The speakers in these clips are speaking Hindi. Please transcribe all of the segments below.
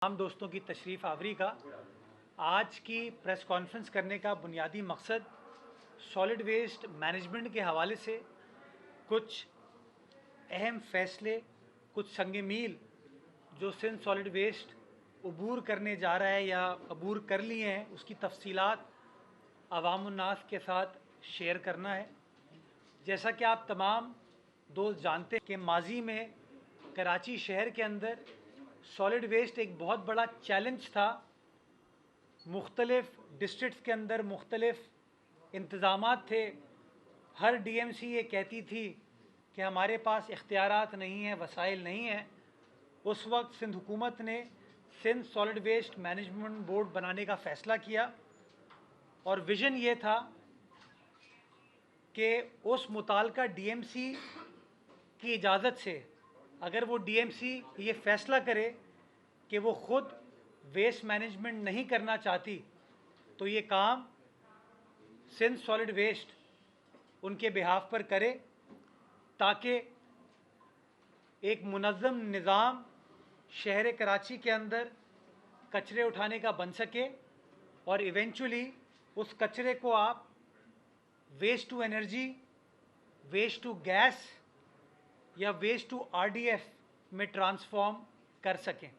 तमाम दोस्तों की तशरीफ़ आवरी का। आज की प्रेस कॉन्फ्रेंस करने का बुनियादी मकसद सॉलिड वेस्ट मैनेजमेंट के हवाले से कुछ अहम फ़ैसले, कुछ संग मील जो सिंध सॉलिड वेस्ट अबूर करने जा रहा है या अबूर कर लिए हैं, उसकी तफसीलात अवामुन्नास के साथ शेयर करना है। जैसा कि आप तमाम दोस्त जानते हैं कि माजी में कराची शहर के अंदर सॉलिड वेस्ट एक बहुत बड़ा चैलेंज था। मुख्तलिफ डिस्ट्रिक्ट्स के अंदर मुख्तलिफ इंतज़ामात थे। हर डीएमसी ये कहती थी कि हमारे पास इख्तियारात नहीं हैं, वसाइल नहीं हैं। उस वक्त सिंध हुकूमत ने Sindh solid waste management board बनाने का फ़ैसला किया और विज़न ये था कि उस मुताल्लिका डीएमसी की इजाज़त से अगर वो डीएमसी ये फ़ैसला करे कि वो ख़ुद वेस्ट मैनेजमेंट नहीं करना चाहती तो ये काम सिंध सॉलिड वेस्ट उनके बिहाफ पर करे, ताकि एक मुनज़्ज़म निज़ाम शहर कराची के अंदर कचरे उठाने का बन सके और इवेंचुअली उस कचरे को आप waste to energy, waste to gas या वेस्ट टू आरडीएफ में ट्रांसफॉर्म कर सकें।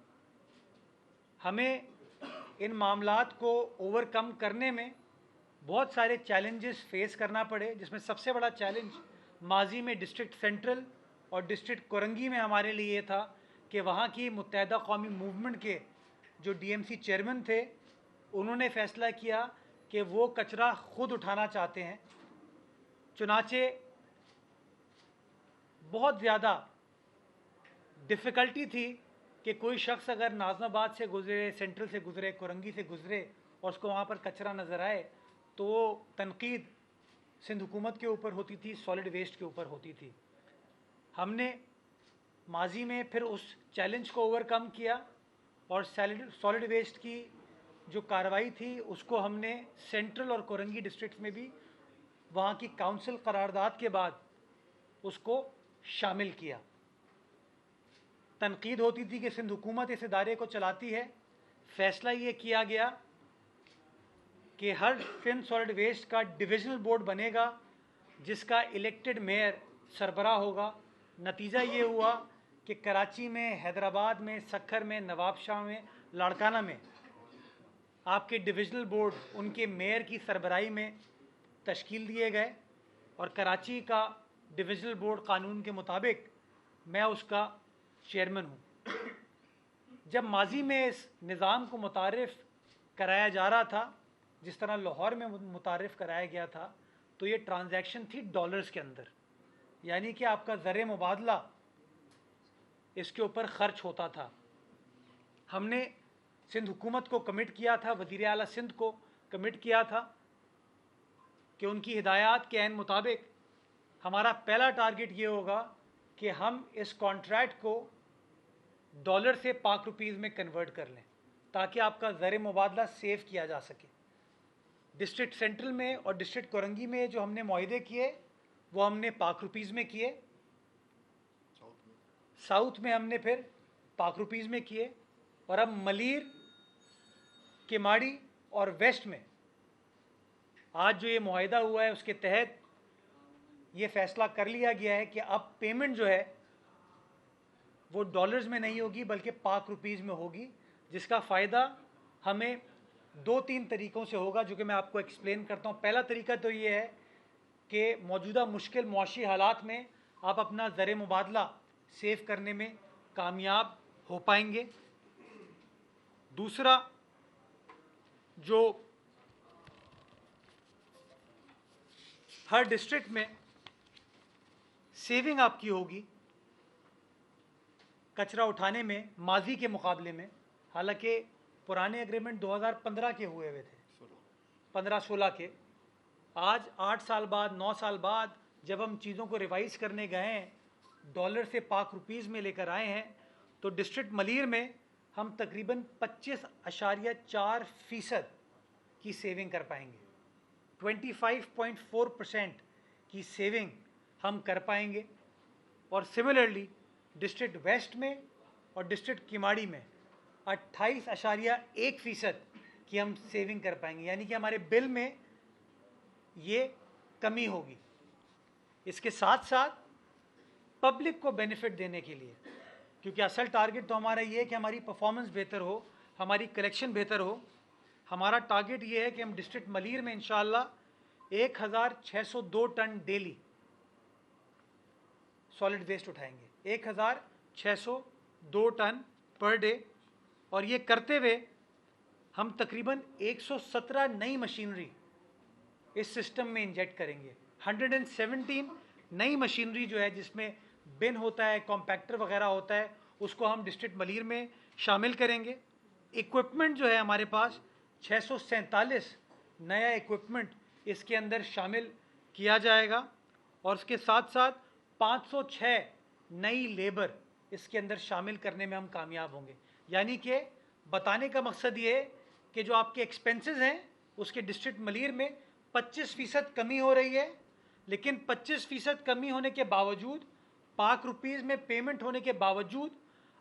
हमें इन मामलात को ओवरकम करने में बहुत सारे चैलेंजेस फेस करना पड़े, जिसमें सबसे बड़ा चैलेंज माजी में डिस्ट्रिक्ट सेंट्रल और डिस्ट्रिक्ट कोरंगी में हमारे लिए ये था कि वहाँ की मुत्तहदा कौमी मूवमेंट के जो डीएमसी चेयरमैन थे, उन्होंने फ़ैसला किया कि वो कचरा ख़ुद उठाना चाहते हैं। चुनाचे बहुत ज़्यादा डिफ़िकल्टी थी कि कोई शख्स अगर नाज़माबाद से गुज़रे, सेंट्रल से गुज़रे, कोरंगी से गुज़रे और उसको वहाँ पर कचरा नज़र आए तो वो तनकीद सिंध हुकूमत के ऊपर होती थी, सॉलिड वेस्ट के ऊपर होती थी। हमने माजी में फिर उस चैलेंज को ओवरकम किया और सॉलिड वेस्ट की जो कार्रवाई थी उसको हमने सेंट्रल और कोरंगी डिस्ट्रिक्ट्स में भी वहाँ की काउंसिल करारदाद के बाद उसको शामिल किया। तनकीद होती थी कि सिंध हुकूमत इस इदारे को चलाती है। फ़ैसला ये किया गया कि हर सिंध सॉलिड वेस्ट का डिविजनल बोर्ड बनेगा जिसका इलेक्टेड मेयर सरबराह होगा। नतीजा ये हुआ कि कराची में, हैदराबाद में, सक्खर में, नवाबशाह में, लाड़काना में आपके डिविजनल बोर्ड उनके मेयर की सरबराही में तश्कील दिए गए और कराची का डिविजनल बोर्ड कानून के मुताबिक मैं उसका चेयरमैन हूँ। जब माजी में इस निज़ाम को मुतारिफ़ कराया जा रहा था, जिस तरह लाहौर में मुतारिफ़ कराया गया था, तो ये ट्रांजैक्शन थी डॉलर्स के अंदर, यानी कि आपका ज़र मुबादला इसके ऊपर ख़र्च होता था। हमने सिंध हुकूमत को कमिट किया था, वज़ीर आला सिंध को कमिट किया था कि उनकी हिदायत के ऐन मुताबिक हमारा पहला टारगेट ये होगा कि हम इस कॉन्ट्रैक्ट को डॉलर से पाक रुपीज़ में कन्वर्ट कर लें ताकि आपका ज़र मुबादला सेव किया जा सके। डिस्ट्रिक्ट सेंट्रल में और डिस्ट्रिक्ट कोरंगी में जो हमने मुआहदे किए वो हमने पाक रुपीज़ में किए, साउथ में हमने फिर पाक रुपीज़ में किए और अब मलीर, किमाड़ी और वेस्ट में आज जो ये मुआहदा हुआ है उसके तहत ये फ़ैसला कर लिया गया है कि अब पेमेंट जो है वो डॉलर्स में नहीं होगी बल्कि पाक रुपीज़ में होगी, जिसका फ़ायदा हमें 2-3 तरीक़ों से होगा जो कि मैं आपको एक्सप्लेन करता हूँ। पहला तरीका तो ये है कि मौजूदा मुश्किल मुआशी हालात में आप अपना ज़र मुबादला सेव करने में कामयाब हो पाएंगे। दूसरा, जो हर डिस्ट्रिक्ट में सेविंग आपकी होगी कचरा उठाने में माजी के मुकाबले में, हालांकि पुराने एग्रीमेंट 2015 के हुए थे, 15-16 के। आज 8 साल बाद, 9 साल बाद जब हम चीज़ों को रिवाइज़ करने गए हैं, डॉलर से पाक रुपीज़ में लेकर आए हैं, तो डिस्ट्रिक्ट मलीर में हम तकरीबन 25.4% की सेविंग कर पाएंगे। 25.4% की सेविंग हम कर पाएंगे। और सिमिलरली डिस्ट्रिक्ट वेस्ट में और डिस्ट्रिक्ट किमाड़ी में 28.1% की हम सेविंग कर पाएंगे, यानी कि हमारे बिल में ये कमी होगी। इसके साथ साथ पब्लिक को बेनिफिट देने के लिए, क्योंकि असल टारगेट तो हमारा ये है कि हमारी परफॉर्मेंस बेहतर हो, हमारी कलेक्शन बेहतर हो। हमारा टारगेट ये है कि हम डिस्ट्रिक्ट मलीर में इंशाल्लाह 1602 टन डेली सॉलिड वेस्ट उठाएंगे, 1602 टन पर डे। और ये करते हुए हम तकरीबन 117 नई मशीनरी इस सिस्टम में इंजेक्ट करेंगे। 117 नई मशीनरी जो है, जिसमें बिन होता है, कॉम्पैक्टर वगैरह होता है, उसको हम डिस्ट्रिक्ट मलीर में शामिल करेंगे। इक्विपमेंट जो है हमारे पास 647 नया इक्विपमेंट इसके अंदर शामिल किया जाएगा, और उसके साथ साथ 506 नई लेबर इसके अंदर शामिल करने में हम कामयाब होंगे। यानी कि बताने का मकसद ये है कि जो आपके एक्सपेंसेस हैं उसके डिस्ट्रिक्ट मलीर में 25% कमी हो रही है, लेकिन 25% कमी होने के बावजूद, पाक रुपीज़ में पेमेंट होने के बावजूद,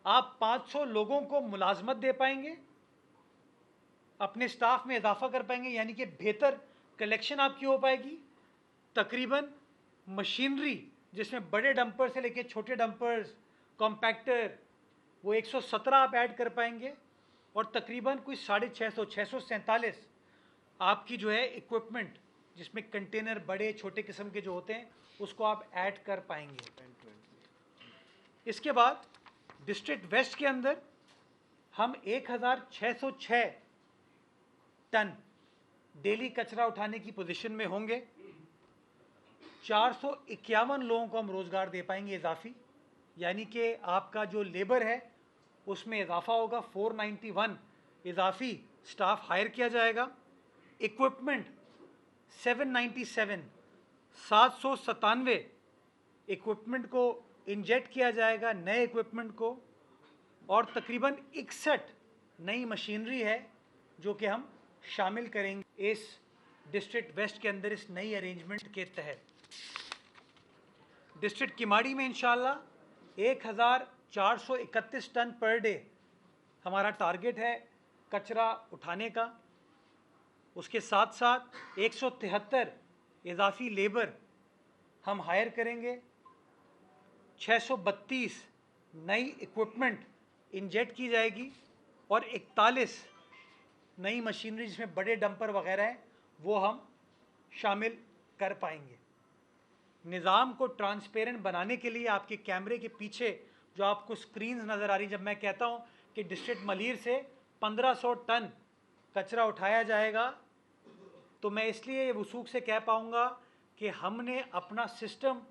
आप 500 लोगों को मुलाजमत दे पाएंगे, अपने स्टाफ में इजाफा कर पाएंगे, यानी कि बेहतर कलेक्शन आपकी हो पाएगी। तकरीबन मशीनरी जिसमें बड़े डंपर से लेके छोटे डंपर्स, कॉम्पैक्टर, वो 117 आप ऐड कर पाएंगे, और तकरीबन कोई 647 आपकी जो है इक्विपमेंट, जिसमें कंटेनर बड़े छोटे किस्म के जो होते हैं, उसको आप ऐड कर पाएंगे। इसके बाद डिस्ट्रिक्ट वेस्ट के अंदर हम 1606 टन डेली कचरा उठाने की पोजीशन में होंगे। 451 लोगों को हम रोज़गार दे पाएंगे इजाफी, यानी कि आपका जो लेबर है उसमें इजाफा होगा। 491 इजाफी स्टाफ हायर किया जाएगा। इक्विपमेंट 797 इक्विपमेंट को इंजेक्ट किया जाएगा, नए इक्विपमेंट को, और तकरीबन 61 नई मशीनरी है जो कि हम शामिल करेंगे इस डिस्ट्रिक्ट वेस्ट के अंदर इस नई अरेंजमेंट के तहत। डिस्ट्रिक्ट किमाड़ी में इंशाल्लाह 1431 टन पर डे हमारा टारगेट है कचरा उठाने का। उसके साथ साथ 173 इजाफी लेबर हम हायर करेंगे। 632 नई इक्विपमेंट इंजेक्ट की जाएगी, और 41 नई मशीनरी जिसमें बड़े डंपर वगैरह हैं वो हम शामिल कर पाएंगे। निज़ाम को ट्रांसपेरेंट बनाने के लिए आपके कैमरे के पीछे जो आपको स्क्रीन्स नज़र आ रही, जब मैं कहता हूँ कि डिस्ट्रिक्ट मलीर से 1500 टन कचरा उठाया जाएगा, तो मैं इसलिए ये वसूख से कह पाऊँगा कि हमने अपना सिस्टम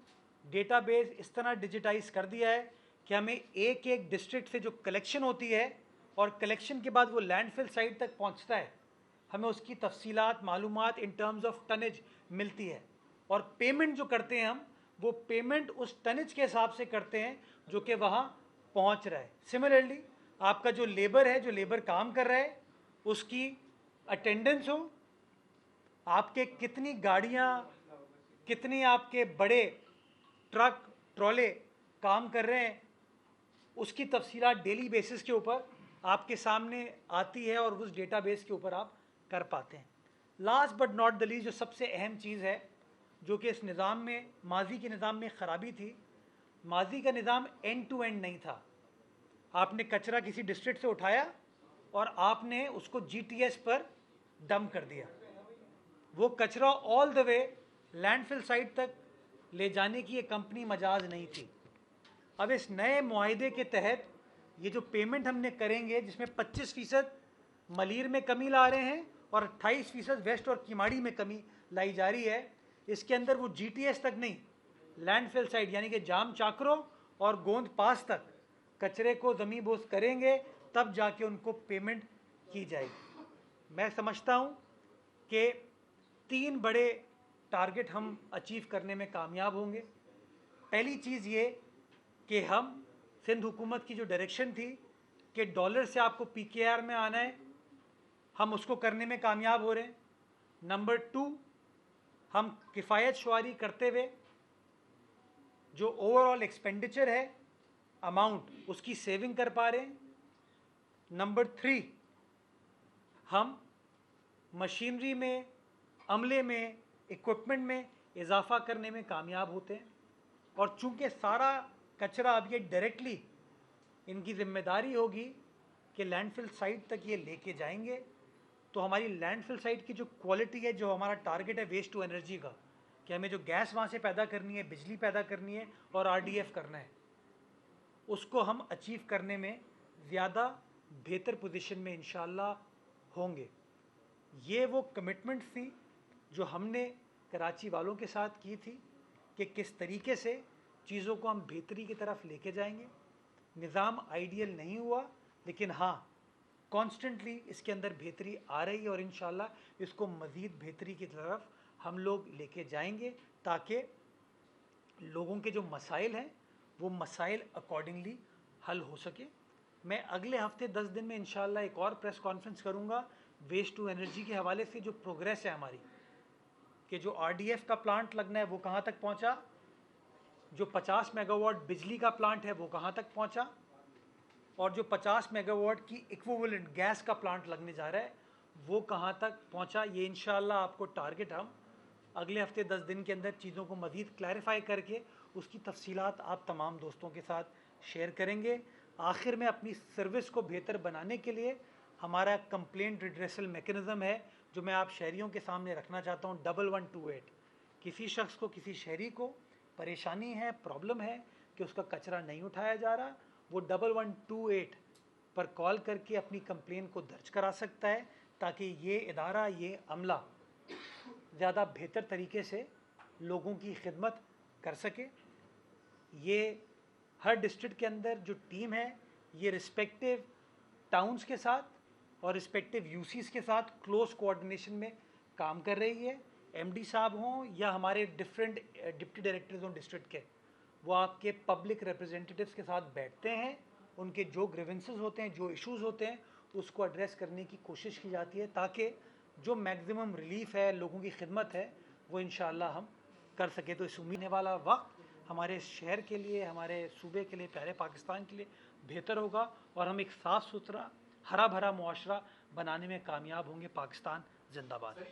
डेटाबेस इस तरह डिजिटाइज कर दिया है कि हमें एक एक डिस्ट्रिक्ट से जो कलेक्शन होती है, और कलेक्शन के बाद वो लैंडफिल साइट तक पहुँचता है, हमें उसकी तफसीलात, मालूमात इन टर्म्स ऑफ टनेज मिलती है। और पेमेंट जो करते हैं हम, वो पेमेंट उस टनेज के हिसाब से करते हैं जो कि वहाँ पहुँच रहा है। सिमिलरली आपका जो लेबर है, जो लेबर काम कर रहा है, उसकी अटेंडेंस हो, आपके कितनी गाड़ियाँ, कितनी आपके बड़े ट्रक ट्रॉले काम कर रहे हैं, उसकी तफसीलात डेली बेसिस के ऊपर आपके सामने आती है, और उस डेटाबेस के ऊपर आप कर पाते हैं। Last but not the least, जो सबसे अहम चीज़ है जो कि इस निज़ाम में, माजी के निज़ाम में ख़राबी थी, माजी का निज़ाम एंड टू एंड नहीं था। आपने कचरा किसी डिस्ट्रिक्ट से उठाया और आपने उसको GTS पर डंप कर दिया, वो कचरा all the way landfill site तक ले जाने की ये कंपनी मजाज नहीं थी। अब इस नए मुआहदे के तहत ये जो पेमेंट हमने करेंगे, जिसमें 25% मलीर में कमी ला रहे हैं और 28% वेस्ट और किमाड़ी में कमी लाई जा रही है, इसके अंदर वो GTS तक नहीं, लैंडफिल साइट यानी कि जाम चाकरो और गोंद पास तक कचरे को ज़मीन बोस करेंगे, तब जाके उनको पेमेंट की जाएगी। मैं समझता हूँ कि 3 बड़े टारगेट हम अचीव करने में कामयाब होंगे। पहली चीज़ ये कि हम सिंध हुकूमत की जो डायरेक्शन थी कि डॉलर से आपको PKR में आना है, हम उसको करने में कामयाब हो रहे हैं। नंबर 2, हम किफ़ायत शुमारी करते हुए जो ओवरऑल एक्सपेंडिचर है अमाउंट, उसकी सेविंग कर पा रहे हैं। नंबर 3, हम मशीनरी में, अमले में, इक्विपमेंट में इजाफा करने में कामयाब होते हैं। और चूंकि सारा कचरा अब ये डायरेक्टली इनकी जिम्मेदारी होगी कि लैंडफिल साइट तक ये लेके जाएंगे, तो हमारी लैंडफिल साइट की जो क्वालिटी है, जो हमारा टारगेट है वेस्ट टू एनर्जी का, कि हमें जो गैस वहाँ से पैदा करनी है, बिजली पैदा करनी है और RDF करना है, उसको हम अचीव करने में ज़्यादा बेहतर पोजीशन में इंशाअल्लाह होंगे। ये वो कमिटमेंट थी जो हमने कराची वालों के साथ की थी कि किस तरीके से चीज़ों को हम बेहतरी की तरफ लेके जाएंगे। निज़ाम आइडियल नहीं हुआ, लेकिन हाँ, कॉन्स्टेंटली इसके अंदर बेहतरी आ रही है और इंशाअल्लाह इसको मज़ीद बेहतरी की तरफ हम लोग लेके जाएंगे, ताकि लोगों के जो मसाइल हैं वो मसाइल अकॉर्डिंगली हल हो सके। मैं अगले हफ्ते 10 दिन में इंशाअल्लाह एक और प्रेस कॉन्फ्रेंस करूँगा वेस्ट टू एनर्जी के हवाले से, जो प्रोग्रेस है हमारी, कि जो RDF का प्लांट लगना है वो कहाँ तक पहुँचा, जो 50 मेगावाट बिजली का प्लांट है वो कहाँ तक पहुँचा, और जो 50 मेगावाट की इक्विवेलेंट गैस का प्लांट लगने जा रहा है वो कहाँ तक पहुँचा। ये इंशाअल्लाह आपको टारगेट हम अगले हफ्ते 10 दिन के अंदर चीज़ों को मज़ीद क्लैरिफाई करके उसकी तफसीलात आप तमाम दोस्तों के साथ शेयर करेंगे। आखिर में अपनी सर्विस को बेहतर बनाने के लिए हमारा कंप्लेंट रिड्रेसल मेकनिज़म है, जो मैं आप शहरियों के सामने रखना चाहता हूँ, 1128। किसी शख्स को, किसी शहरी को परेशानी है, प्रॉब्लम है कि उसका कचरा नहीं उठाया जा रहा, वो 1128 पर कॉल करके अपनी कंप्लेन को दर्ज करा सकता है, ताकि ये इदारा, ये अमला ज़्यादा बेहतर तरीके से लोगों की खिदमत कर सके। ये हर डिस्ट्रिक्ट के अंदर जो टीम है, ये रिस्पेक्टिव टाउन्स के साथ और रिस्पेक्टिव यूसीज़ के साथ क्लोज कोऑर्डिनेशन में काम कर रही है। MD साहब हों या हमारे डिफरेंट डिप्टी डायरेक्टर्स हों डिस्ट्रिक्ट के, वो आपके पब्लिक रिप्रेजेंटेटिव्स के साथ बैठते हैं, उनके जो ग्रीवेंसेस होते हैं, जो इश्यूज़ होते हैं, उसको एड्रेस करने की कोशिश की जाती है, ताकि जो मैक्सिमम रिलीफ है, लोगों की खिदमत है, वो इंशाअल्लाह हम कर सकें। तो इस उम्मीद वाला वक्त हमारे शहर के लिए, हमारे सूबे के लिए, प्यारे पाकिस्तान के लिए बेहतर होगा और हम एक साफ़ सुथरा, हरा भरा मुआशरा बनाने में कामयाब होंगे। पाकिस्तान जिंदाबाद।